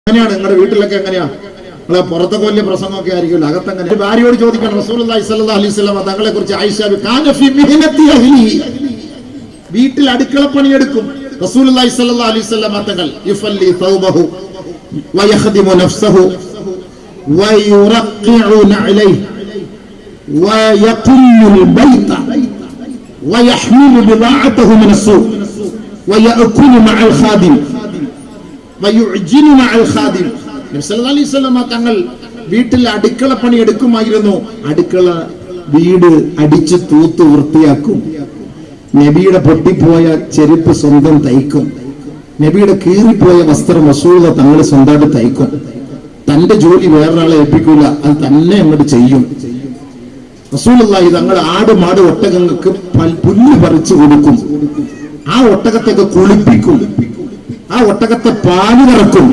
എങ്ങനെയാണ് നിങ്ങളുടെ വീട്ടിലൊക്കെ എങ്ങനെയാ? നിങ്ങളെ പുറത്തൊക്കെ വലിയ പ്രസംഗമൊക്കെ ആയിരിക്കും, അകത്തെങ്ങനെ? ഭാര്യയോട് ചോദിക്കണം. റസൂലുള്ളാഹി സ്വല്ലല്ലാഹു അലൈഹി വസല്ലം തങ്ങളെ കുറിച്ച് ആയിഷ കാന ഫീ മിഹ്നത്തി അഹ്ലി, വീട്ടിൽ അടുക്കള പണിയെടുക്കും റസൂലുള്ളാഹി സ്വല്ലല്ലാഹു അലൈഹി വസല്ലം തങ്ങൾ. യുഫല്ലി തൗബഹു വയഖദിമു നഫ്സഹു വയുറഖിഉ നഅലൈഹി വയഖുല്ലു ബൈത വയഹ്മിലു ബിദാഅതഹു മിന السوق വയഅകുലു മഅൽ ഖാദിം വയുഅ്ജിനു മഅൽ ഖാദിം. നബി സല്ലല്ലാഹു അലൈഹി വസല്ലം തങ്ങൾ വീട്ടിൽ അടുക്കള പണി എടുക്കുമായിരുന്നു. അടുക്കള വീട് അടിച്ച് തൂത്ത് വൃത്തിയാക്കും. നബിയുടെ പൊട്ടിപ്പോയ ചെരുപ്പ് സ്വന്തം തയ്ക്കും. നബിയുടെ കീറിപ്പോയ വസ്ത്രം റസൂൽ തങ്ങൾ സ്വന്തമായിട്ട് തയ്ക്കും. തന്റെ ജോലി വേറൊരാളെ ഏൽപ്പിക്കൂല, അത് തന്നെ അങ്ങോട്ട് ചെയ്യും. റസൂലുള്ളാഹി തങ്ങൾ ആട് മാട് ഒട്ടകങ്ങൾക്ക് പുല്ല് പറിച്ചു കൊടുക്കും. ആ ഒട്ടകത്തൊക്കെ കുളിപ്പിക്കും. ആ ഒട്ടകത്തെ പാല് കറക്കും.